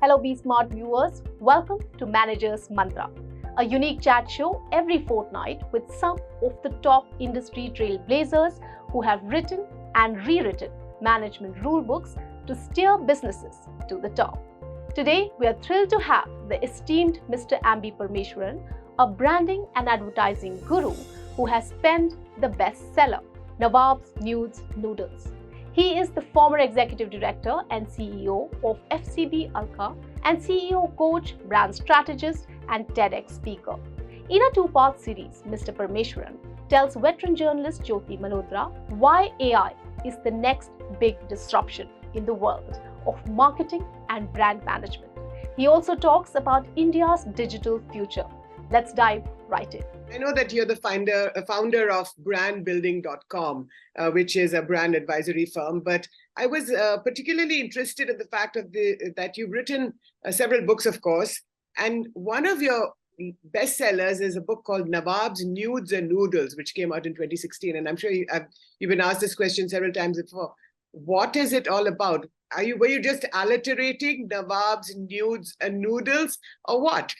Hello, Be Smart viewers. Welcome to Manager's Mantra, a unique chat show every fortnight with some of the top industry trailblazers who have written and rewritten management rulebooks to steer businesses to the top. Today, we are thrilled to have the esteemed Mr. Ambi Parmeshwaran, a branding and advertising guru who has penned the bestseller, Nawab's Nudes Noodles. He is the former executive director and CEO of FCB Alka and CEO coach, brand strategist, and TEDx speaker. In a two-part series, Mr. Parmeshwaran tells veteran journalist Jyoti Malhotra why AI is the next big disruption in the world of marketing and brand management. He also talks about India's digital future. Let's dive right in. I know that you're the founder of brandbuilding.com, which is a brand advisory firm. But I was particularly interested in the fact that you've written several books, of course. And one of your bestsellers is a book called Nawab's Nudes and Noodles, which came out in 2016. And I'm sure you've been asked this question several times before. What is it all about? Were you just alliterating Nawab's Nudes and Noodles, or what?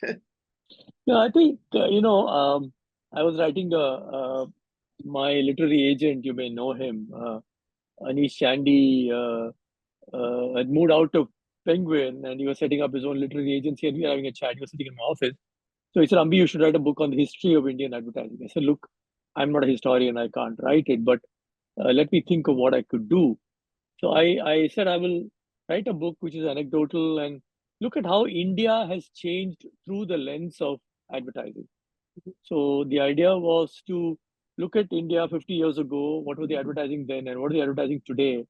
No, I think, I was writing my literary agent, you may know him, Anish Shandy, had moved out of Penguin and he was setting up his own literary agency and we were having a chat. He was sitting in my office. So he said, Ambi, you should write a book on the history of Indian advertising. I said, look, I'm not a historian, I can't write it, but let me think of what I could do. So I said, I will write a book which is anecdotal and look at how India has changed through the lens of advertising. So the idea was to look at India 50 years ago, what was the advertising then and what is the advertising today,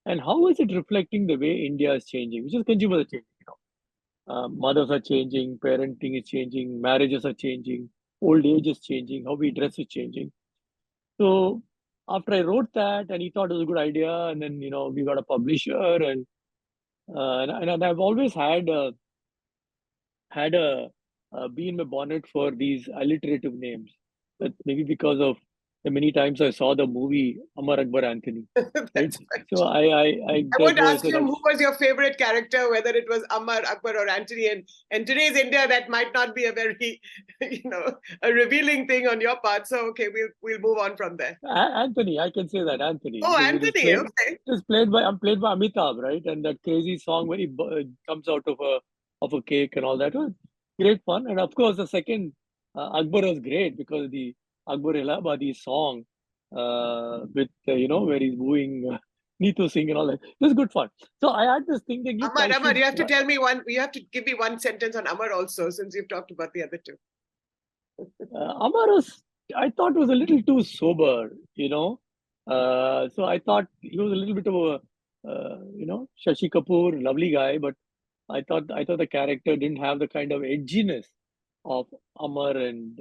and how is it reflecting the way India is changing, which is consumers are changing. Mothers are changing, parenting is changing, marriages are changing, old age is changing, how we dress is changing. So after I wrote that, and he thought it was a good idea, and then we got a publisher, and I've always had a bee in my bonnet for these alliterative names. But maybe because of the many times I saw the movie Amar Akbar Anthony. Right? So I would ask you who was your favorite character, whether it was Amar, Akbar, or Anthony. And today's India, that might not be a very, a revealing thing on your part. So okay, we'll move on from there. Anthony, I can say that Anthony. Oh, Anthony, okay. It's played by Amitabh, right? And that crazy song where he comes out of a cake and all that was great fun. And of course, the second Akbar was great because the Akbar Allahabadi song with where he's wooing Neetu Singh and all that. It was good fun. So I had this thing that Amar, you have to tell me one. You have to give me one sentence on Amar also, since you've talked about the other two. Amar I thought was a little too sober, So I thought he was a little bit of a, Shashi Kapoor, lovely guy, but I thought the character didn't have the kind of edginess of Amar and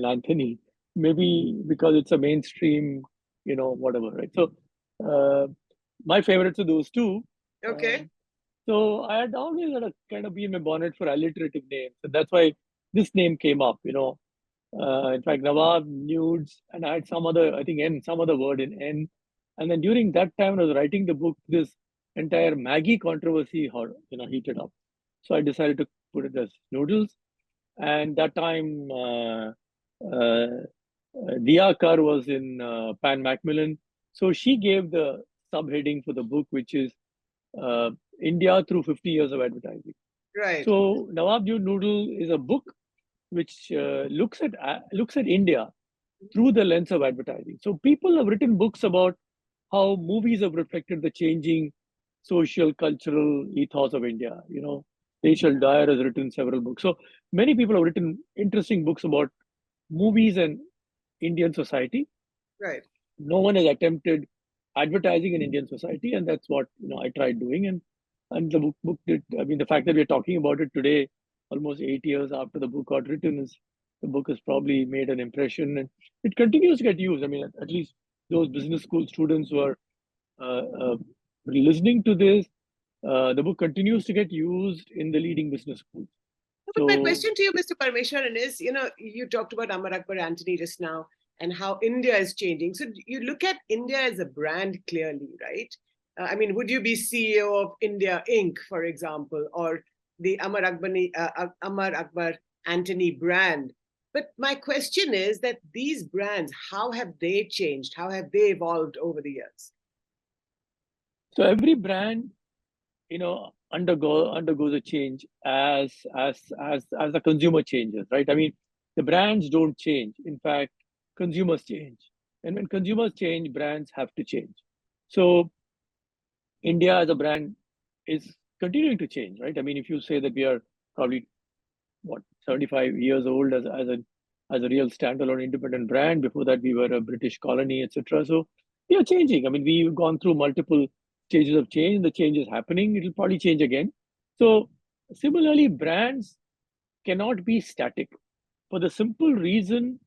Anthony. Maybe because it's a mainstream, whatever, right? So my favorites are those two. Okay. So I had always had a kind of be in my bonnet for alliterative names, and that's why this name came up. In fact, Nawab, Nudes, and I had some other word in N. And then during that time, when I was writing the book, this entire Maggie controversy, heated up. So I decided to put it as Noodles. And that time, Diya Kar was in Pan Macmillan. So she gave the subheading for the book, which is India through 50 years of advertising. Right. So Nawab Noodle is a book which looks at India through the lens of advertising. So people have written books about how movies have reflected the changing social, cultural ethos of India. Rachel Dyer has written several books. So many people have written interesting books about movies and Indian society. Right. No one has attempted advertising in Indian society, and that's what I tried doing. And the book did. I mean, the fact that we're talking about it today, almost 8 years after the book got written, the book has probably made an impression, and it continues to get used. I mean, at least those business school students who are listening to this, the book continues to get used in the leading business schools. But my question to you, Mr. Parmeshwaran, is, you talked about Amar Akbar Anthony just now and how India is changing. So you look at India as a brand clearly, right? I mean, would you be CEO of India Inc., for example, or the Amar Akbar Antony brand? But my question is that these brands, how have they changed? How have they evolved over the years? So every brand, undergoes a change as the consumer changes, right? I mean, the brands don't change. In fact, consumers change. And when consumers change, brands have to change. So India as a brand is continuing to change, right? I mean, if you say that we are probably 75 years old as a real standalone independent brand. Before that, we were a British colony, etc. So we are changing. I mean, we've gone through multiple stages of change. The change is happening. It'll probably change again. So similarly, brands cannot be static for the simple reason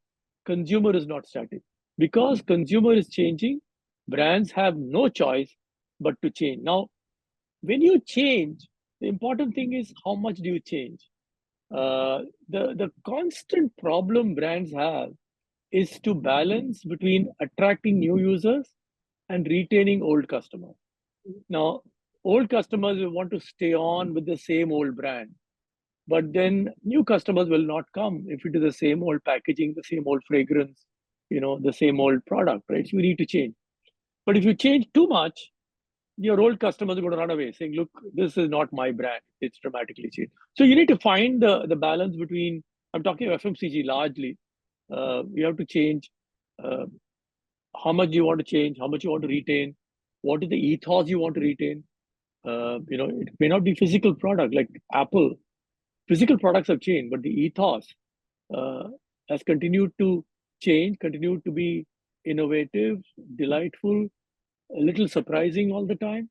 consumer is not static. Because consumer is changing, brands have no choice but to change. Now, when you change, the important thing is how much do you change? The constant problem brands have is to balance between attracting new users and retaining old customers. Now, old customers will want to stay on with the same old brand, but then new customers will not come if it is the same old packaging, the same old fragrance, the same old product, right? So you need to change. But if you change too much, your old customers are going to run away saying, look, this is not my brand. It's dramatically changed. So you need to find the balance between, I'm talking FMCG largely. You have to change how much you want to change, how much you want to retain, what is the ethos you want to retain. It may not be physical product like Apple. Physical products have changed, but the ethos has continued to change, continued to be innovative, delightful, a little surprising all the time,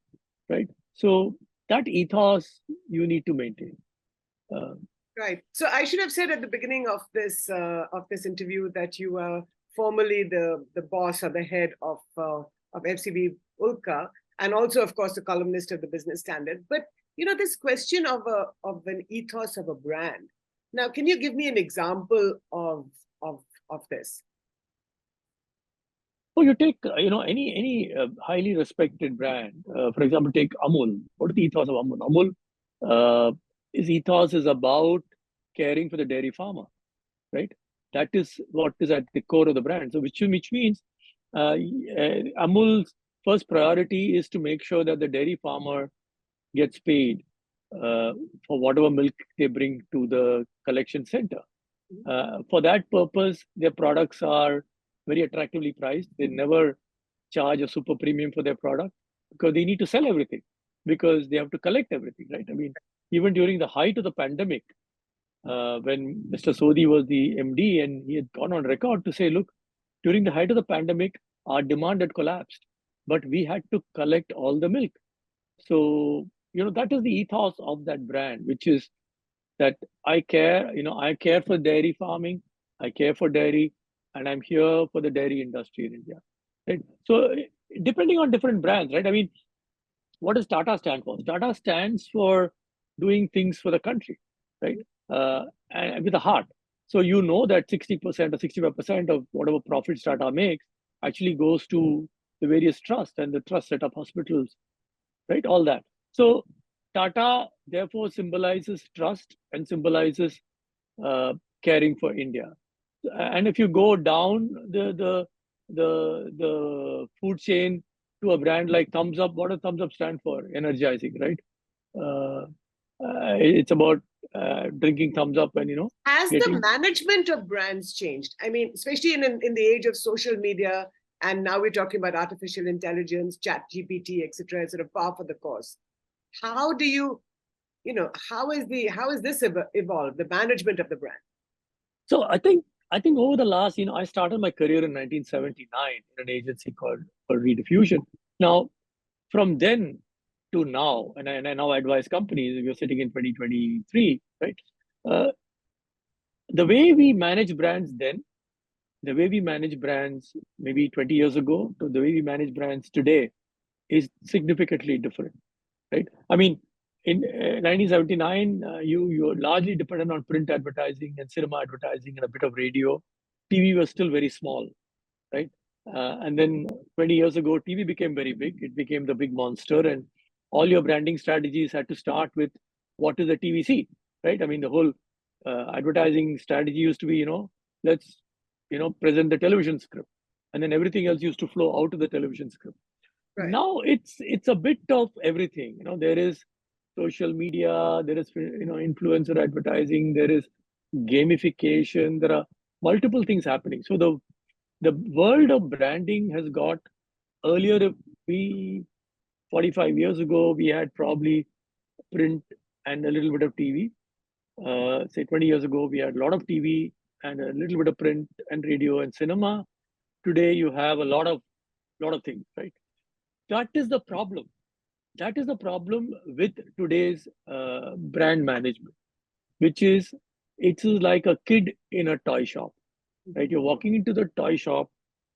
right? So that ethos you need to maintain. Right. So I should have said at the beginning of this interview that you were formerly the boss or the head of FCB Ulka, and also, of course, the columnist of the Business Standard. But this question of an ethos of a brand. Now, can you give me an example of this? Oh, you take any highly respected brand. For example, take Amul. What is the ethos of Amul? Amul, his ethos is about caring for the dairy farmer, right? That is what is at the core of the brand. So which means Amul's first priority is to make sure that the dairy farmer gets paid for whatever milk they bring to the collection center. For that purpose, their products are very attractively priced. They never charge a super premium for their product because they need to sell everything, because they have to collect everything, right? I mean, even during the height of the pandemic, when Mr. Sodhi was the MD and he had gone on record to say, look, during the height of the pandemic, our demand had collapsed, but we had to collect all the milk. So, that is the ethos of that brand, which is that I care for dairy farming, I care for dairy, and I'm here for the dairy industry in India. Right? So depending on different brands, right? I mean, what does Tata stand for? Tata stands for doing things for the country, right? And with a heart. So that 60% or 65% of whatever profits Tata makes actually goes to the various trusts, and the trust set up hospitals, right? All that. So Tata therefore symbolizes trust and symbolizes caring for India. And if you go down the food chain to a brand like Thumbs Up, what does Thumbs Up stand for? Energizing, right? It's about drinking Thumbs Up and Has the management of brands changed? I mean, especially in the age of social media, and now we're talking about artificial intelligence, chat GPT, etc., sort of par for the course. How do you, how is this evolved, the management of the brand? So I think over the last, I started my career in 1979 in an agency called Rediffusion. Now, from then to now, and I now advise companies, we're sitting in 2023, right? The way we manage brands then, the way we manage brands maybe 20 years ago to the way we manage brands today is significantly different, right? I mean, in 1979, you largely dependent on print advertising and cinema advertising and a bit of radio. TV was still very small, right? And then 20 years ago, TV became very big. It became the big monster, and all your branding strategies had to start with what is the TVC, right? I mean, the whole advertising strategy used to be, let's, present the television script, and then everything else used to flow out of the television script. Right. Now it's a bit of everything. There is social media, there is influencer advertising, there is gamification. There are multiple things happening. So the world of branding has got earlier. If we 45 years ago, we had probably print and a little bit of TV. Say 20 years ago, we had a lot of TV and a little bit of print and radio and cinema. Today, you have a lot of things, right? That is the problem. That is the problem with today's brand management, which is it's like a kid in a toy shop, right? You're walking into the toy shop.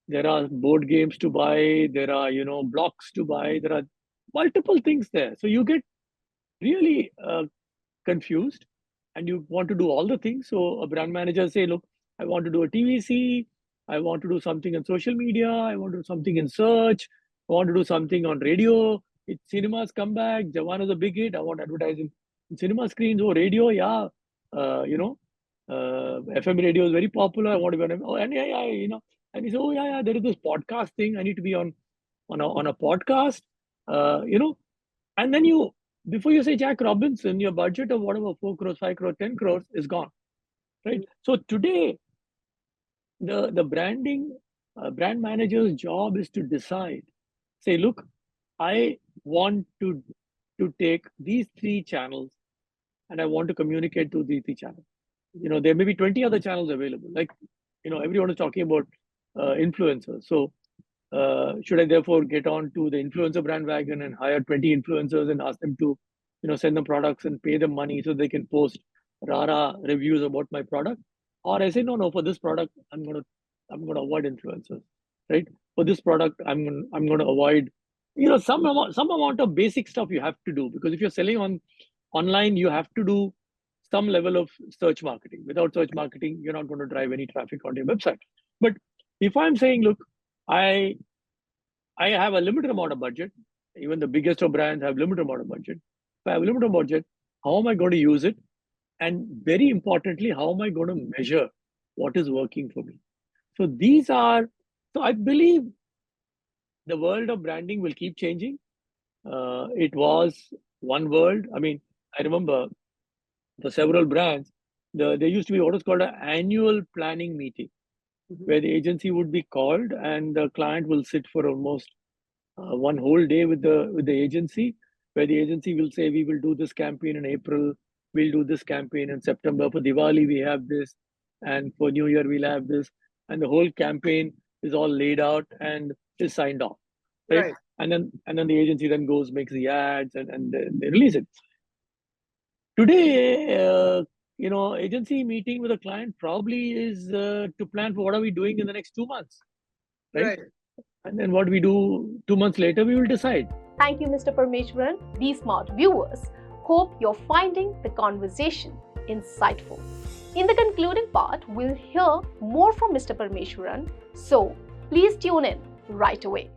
There are board games to buy. There are blocks to buy. There are multiple things there. So you get really confused, and you want to do all the things. So a brand manager say, look, I want to do a TVC. I want to do something on social media. I want to do something in search. I want to do something on radio. It's cinemas come back. Jawan is a big hit. I want advertising in cinema screens. Oh, radio, yeah. FM radio is very popular. I want to be on. Oh, and yeah. And he said, oh yeah, there is this podcast thing. I need to be on a podcast. And then before you say Jack Robinson, your budget of whatever 4 crores, 5 crores, 10 crores is gone, right? So today, the branding brand manager's job is to decide. Say, look, I want to take these 3 channels, and I want to communicate to these 3 channels. There may be 20 other channels available. Like, everyone is talking about influencers. So should I therefore get on to the influencer brand wagon and hire 20 influencers and ask them to, send them products and pay them money so they can post rara reviews about my product? Or I say, no, for this product, I'm gonna avoid influencers, right? For this product, I'm gonna avoid, some amount of basic stuff you have to do, because if you're selling online, you have to do some level of search marketing. Without search marketing, you're not going to drive any traffic on your website. But if I'm saying, look, I have a limited amount of budget. Even the biggest of brands have limited amount of budget. If I have a limited budget, how am I going to use it? And very importantly, how am I going to measure what is working for me? So I believe the world of branding will keep changing. It was one world. I mean, I remember for several brands, there used to be what is called an annual planning meeting, where the agency would be called and the client will sit for almost one whole day with the agency, where the agency will say, we will do this campaign in April, we'll do this campaign in September, for Diwali we have this, and for New Year we'll have this, and the whole campaign is all laid out and is signed off, right? And then the agency then goes, makes the ads, and they release it. Today, agency meeting with a client probably is to plan for what are we doing in the next 2 months, right? And then what we do 2 months later, we will decide. Thank you, Mr. Parameswaran. Be smart viewers. Hope you're finding the conversation insightful. In the concluding part, we'll hear more from Mr. Parameswaran. So please tune in right away.